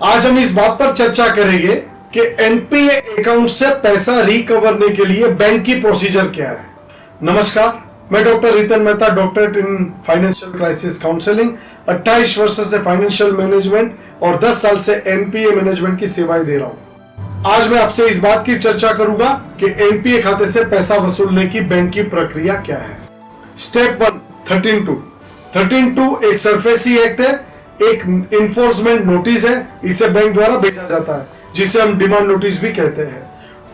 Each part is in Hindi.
आज हम इस बात पर चर्चा करेंगे कि एनपीए अकाउंट से पैसा रिकवर करने के लिए बैंक की प्रोसीजर क्या है। नमस्कार, मैं doctor रितन Mehta, doctorate in financial crisis counselling, 28 वर्ष से फाइनेंशियल मैनेजमेंट और 10 साल से एनपीए मैनेजमेंट की सेवाएं दे रहा हूं। आज मैं आपसे इस बात की चर्चा करूंगा कि एनपीए खाते से पैसा वसूलने की बैंक की प्रक्रिया क्या है। स्टेप 1, 13(2) एक सरफेसी एक्ट है, एक इन्फोर्समेंट नोटिस है। इसे बैंक द्वारा भेजा जाता है, जिसे हम डिमांड नोटिस भी कहते हैं।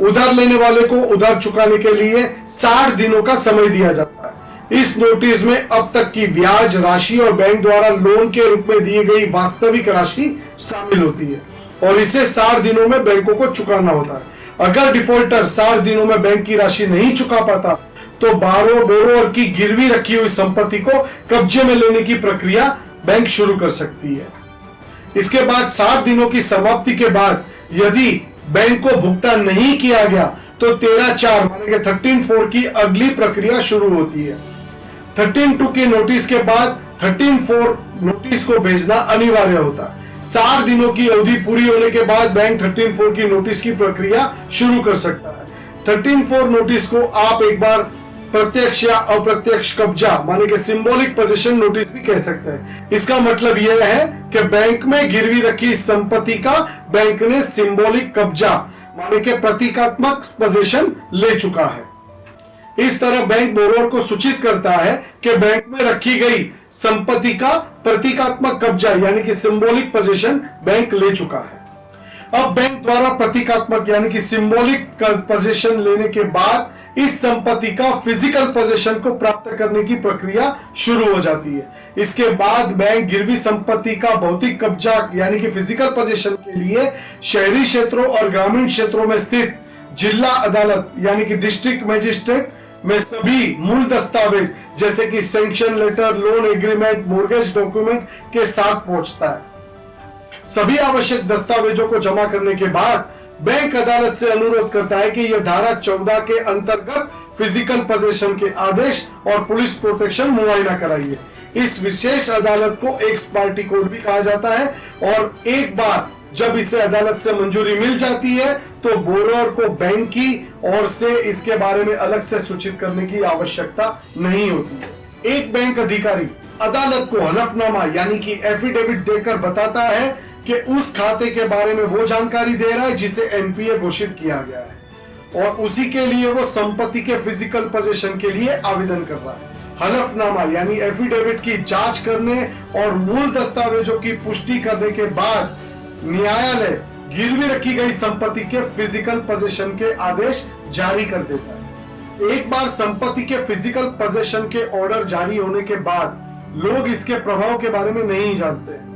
उधार लेने वाले को उधार चुकाने के लिए 60 दिनों का समय दिया जाता है। इस नोटिस में अब तक की ब्याज राशि और बैंक द्वारा लोन के रूप में दी गई वास्तविक राशि शामिल होती है और इसे 60 दिनों में बैंकों को चुकाना होता है। अगर डिफॉल्टर 60 दिनों में बैंक की राशि नहीं चुका पाता तो बोरोवर की गिरवी रखी हुई संपत्ति को कब्जे में लेने की प्रक्रिया बैंक शुरू कर सकती है। इसके बाद 60 दिनों की समाप्ति के बाद यदि बैंक को भुगतान नहीं किया गया तो 13(4) माने कि 13(4) की अगली प्रक्रिया शुरू होती है। 13(2) के नोटिस के बाद 13(4) नोटिस को भेजना अनिवार्य होता है। 60 दिनों की अवधि पूरी होने के बाद बैंक 13(4) की नोटिस की प्रक्रिया शुरू कर सकता है। 13(4) नोटिस को आप एक बार प्रत्यक्ष या अप्रत्यक्ष कब्जा माने कि सिंबॉलिक पोजीशन नोटिस भी कह सकते हैं। इसका मतलब यह है कि बैंक में गिरवी रखी संपत्ति का बैंक ने सिंबॉलिक कब्जा माने कि प्रतीकात्मक पोजीशन ले चुका है। इस तरह बैंक बोरोवर को सूचित करता है कि बैंक में रखी गई संपत्ति का प्रतीकात्मक कब्जा यानी कि सिंबॉलिक पोजीशन बैंक ले चुका है। अब बैंक द्वारा प्रतीकात्मक यानी कि सिंबॉलिक पोजीशन लेने के बाद इस संपत्ति का फिजिकल पोजीशन को प्राप्त करने की प्रक्रिया शुरू हो जाती है। इसके बाद बैंक गिरवी संपत्ति का भौतिक कब्जा यानी कि फिजिकल पोजीशन के लिए शहरी क्षेत्रों और ग्रामीण क्षेत्रों में स्थित जिला अदालत यानी कि डिस्ट्रिक्ट मजिस्ट्रेट में सभी मूल दस्तावेज जैसे कि sanction letter, loan agreement, mortgage document के साथ पहुंचता है। सभी आवश्यक दस्तावेजों को जमा करने के बाद बैंक अदालत से अनुरोध करता है कि यह धारा 14 के अंतर्गत फिजिकल पोजीशन के आदेश और पुलिस प्रोटेक्शन मुआयना कराइए। इस विशेष अदालत को एक्स पार्टी कोर्ट भी कहा जाता है और एक बार जब इसे अदालत से मंजूरी मिल जाती है तो बोरोवर को बैंक की ओर से इसके बारे में अलग से सूचित करने की आवश्यकता नहीं होती है। एक बैंक अधिकारी अदालत को हलफनामा यानी कि एफिडेविट देकर बताता है कि उस खाते के बारे में वो जानकारी दे रहा है जिसे एनपीए घोषित किया गया है और उसी के लिए वो संपत्ति के फिजिकल पोजीशन के लिए आवेदन कर रहा है। हलफनामा यानी एफिडेविट की जांच करने और मूल दस्तावेजों की पुष्टि करने के बाद न्यायालय गिरवी रखी गई संपत्ति के फिजिकल पोजीशन के आदेश जारी कर देता है। एक बार संपत्ति के फिजिकल पोजीशन के ऑर्डर जारी होने के बाद लोग इसके प्रभाव के बारे में नहीं जानते।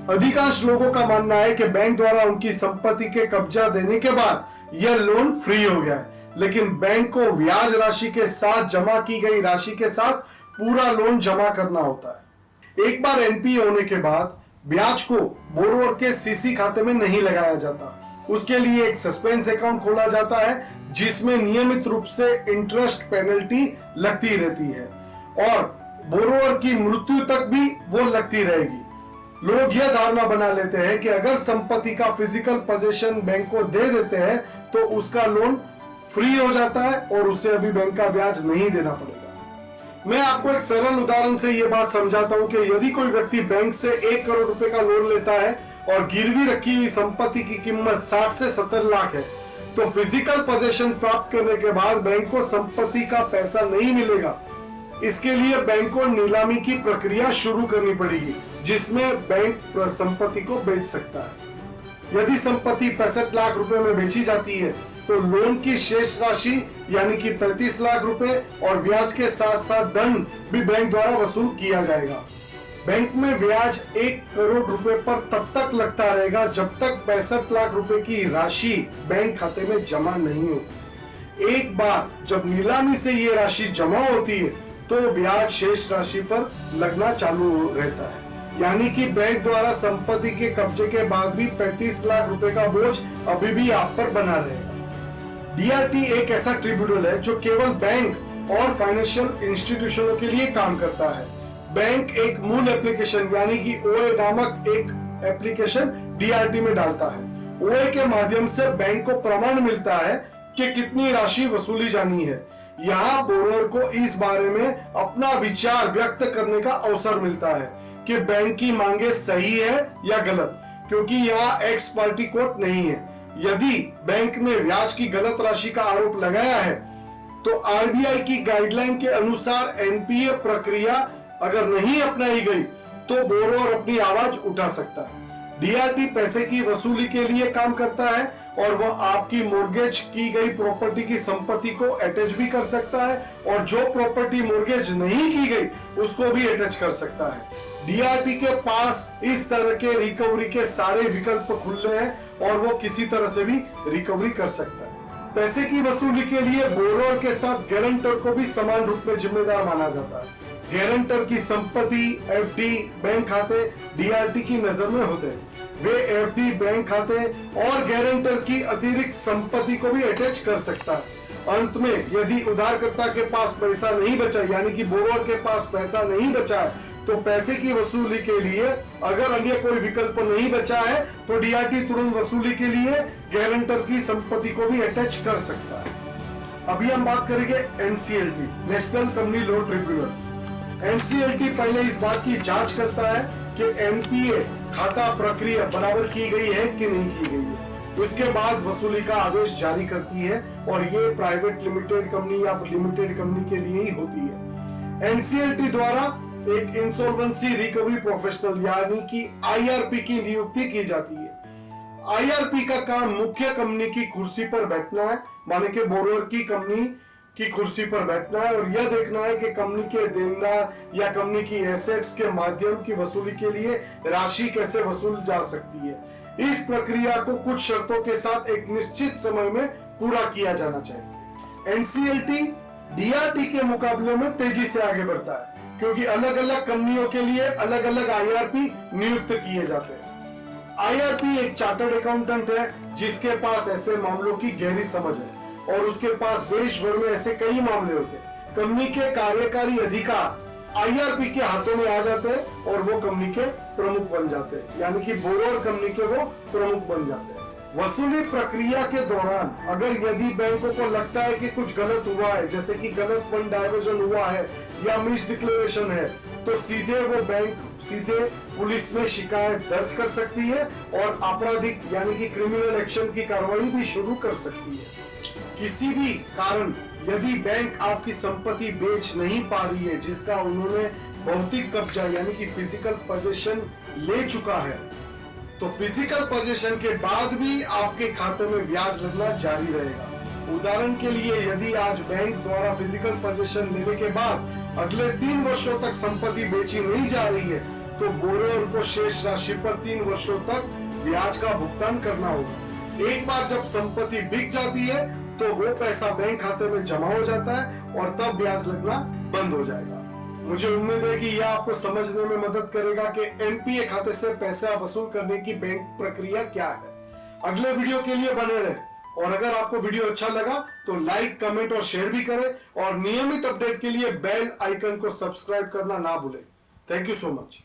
अधिकांश लोगों का मानना है कि बैंक द्वारा उनकी संपत्ति के कब्जा देने के बाद यह लोन फ्री हो गया है, लेकिन बैंक को ब्याज राशि के साथ जमा की गई राशि के साथ पूरा लोन जमा करना होता है। एक बार एनपीए होने के बाद ब्याज को बोरोवर के सीसी खाते में नहीं लगाया जाता। उसके लिए एक सस्पेंस अकाउंट खोला जाता है जिसमें नियमित रूप से इंटरेस्ट पेनल्टी लगती रहती है और बोरोवर की मृत्यु तक भी वो लगती रहेगी। लोग यह धारणा बना लेते हैं कि अगर संपत्ति का फिजिकल पोजीशन बैंक को दे देते हैं तो उसका लोन फ्री हो जाता है और उसे अभी बैंक का ब्याज नहीं देना पड़ेगा। मैं आपको एक सरल उदाहरण से यह बात समझाता हूं कि यदि कोई व्यक्ति बैंक से 1 करोड़ रुपए का लोन लेता है और गिरवी रखी हुई संपत्ति की कीमत 60 से 70 लाख है तो फिजिकल पोजीशन प्राप्त करने के बाद बैंक को संपत्ति का पैसा नहीं मिलेगा। इसके लिए बैंक को नीलामी की प्रक्रिया शुरू करनी पड़ेगी जिसमें बैंक संपत्ति को बेच सकता है। यदि संपत्ति 65 लाख रुपए में बेची जाती है तो लोन की शेष राशि यानी कि 35 लाख रुपए और ब्याज के साथ साथ दंड भी बैंक द्वारा वसूल किया जाएगा। बैंक में ब्याज 1 करोड़ रुपए पर तब तक लगता रहेगा जब तक 65 लाख रुपए की राशि बैंक खाते में जमा नहीं होती। एक बार जब नीलामी से ये राशि जमा होती है तो ब्याज शेष राशि पर लगना चालू रहता है, यानी कि बैंक द्वारा संपत्ति के कब्जे के बाद भी 35 लाख रुपए का बोझ अभी भी आप पर बना रहेगा। डीआरटी एक ऐसा ट्रिब्यूनल है जो केवल बैंक और फाइनेंशियल इंस्टीट्यूशनों के लिए काम करता है। बैंक एक मूल एप्लीकेशन यानी कि ओए नामक एक एप्लीकेशन डीआरटी में डालता है। ओए के माध्यम से बैंक को प्रमाण मिलता है कि कितनी राशि वसूली जानी है। यहाँ बोरोअर को इस बारे में अपना विचार व्यक्त करने का अवसर मिलता है कि बैंक की मांगे सही है या गलत, क्योंकि यहाँ एक्स पार्टी कोर्ट नहीं है। यदि बैंक ने ब्याज की गलत राशि का आरोप लगाया है तो आरबीआई की गाइडलाइन के अनुसार एनपीए प्रक्रिया अगर नहीं अपनाई गई तो बोरोअर अपनी आवाज उठा सकता है। डीआरटी पैसे की वसूली के लिए काम करता है और वह आपकी मोर्गेज की गई प्रॉपर्टी की संपत्ति को अटैच भी कर सकता है, और जो प्रॉपर्टी मोर्गेज नहीं की गई उसको भी अटैच कर सकता है। डीआरटी के पास इस तरह के रिकवरी के सारे विकल्प खुले हैं और वो किसी तरह से भी रिकवरी कर सकता है। पैसे की वसूली के लिए बोरोअर के साथ गारंटर को भी समान रूप में जिम्मेदार माना जाता है। गारंटर की संपत्ति, एफडी, बैंक खाते डीआरटी की नजर में होते हैं। वे एफडी, बैंक खाते और गारंटर की अतिरिक्त संपत्ति को भी अटैच कर सकता है। अंत में यदि उधारकर्ता के पास पैसा नहीं बचा, यानी कि बोरोअर के पास पैसा नहीं बचा है, तो पैसे की वसूली के लिए अगर अन्य कोई विकल्प नहीं बचा है तो डीआरटी तुरंत वसूली के लिए गारंटर की संपत्ति को भी अटैच कर सकता है। अभी हम बात करेंगे NCLT, national company law tribunal. NCLT पहले इस बात की जांच करता है कि एनपीए खाता प्रक्रिया बराबर की गई है कि नहीं की गई है। उसके बाद वसूली का आदेश जारी करती है और ये प्राइवेट लिमिटेड कंपनी या लिमिटेड कंपनी के लिए ही होती है। एनसीएलटी द्वारा एक इंसॉल्वेंसी रिकवरी प्रोफेशनल यानी कि आईआरपी की नियुक्ति की जाती है। आईआरपी का काम मुख्य कंपनी की कुर्सी पर बैठना है, माने कि बोरोअर की कंपनी की कुर्सी पर बैठना है और यह देखना है कि कंपनी के देनदार या कंपनी की एसेट्स के माध्यम की वसूली के लिए राशि कैसे वसूल जा सकती है। इस प्रक्रिया को कुछ शर्तों के साथ एक निश्चित समय में पूरा किया जाना चाहिए। एनसीएलटी डीआरटी के मुकाबले में तेजी से आगे बढ़ता है क्योंकि अलग अलग कंपनियों के लिए अलग अलग आईआरपी नियुक्त किए जाते हैं। आईआरपी एक चार्टर्ड अकाउंटेंट है जिसके पास ऐसे मामलों की गहरी समझ है और उसके पास देश भर में ऐसे कई मामले होते हैं। कंपनी के कार्यकारी अधिकार आईआरपी के हाथों में आ जाते हैं और वो कंपनी के प्रमुख बन जाते हैं, यानी कि बोरोअर कंपनी के वो प्रमुख बन जाते हैं। वसूली प्रक्रिया के दौरान अगर यदि बैंकों को लगता है कि कुछ गलत हुआ है, जैसे कि गलत फंड डाइवर्जन हुआ है या मिस डिक्लेरेशन है, तो सीधे वो बैंक सीधे पुलिस में शिकायत दर्ज कर सकती है और आपराधिक यानी कि क्रिमिनल एक्शन की कार्रवाई भी शुरू कर सकती है। किसी भी कारण यदि बैंक आपकी संपत्ति बेच नहीं पा रही है जिसका उन्होंने भौतिक कब्जा यानी कि फिजिकल पोजीशन ले चुका है, तो फिजिकल पोजीशन के बाद भी आपके खाते में ब्याज लगना जारी रहेगा। उदाहरण के लिए यदि आज बैंक द्वारा फिजिकल पोजीशन लेने के बाद अगले 3 वर्षों तक संपत्ति बेची नहीं जा रही है तो बोरोअर को शेष राशि पर 3 वर्षों तक ब्याज का भुगतान करना होगा। एक बार जब संपत्ति बिक जाती है तो वो पैसा बैंक खाते में जमा हो जाता है और तब ब्याज लगना बंद हो जाएगा। मुझे उम्मीद है कि यह आपको समझने में मदद करेगा कि एनपीए खाते से पैसा वसूल करने की बैंक प्रक्रिया क्या है। अगले वीडियो के लिए बने रहें और अगर आपको वीडियो अच्छा लगा तो लाइक, कमेंट और शेयर भी करें और नियमित अपडेट के लिए बेल आइकन को सब्सक्राइब करना ना भूलें। Thank you so much.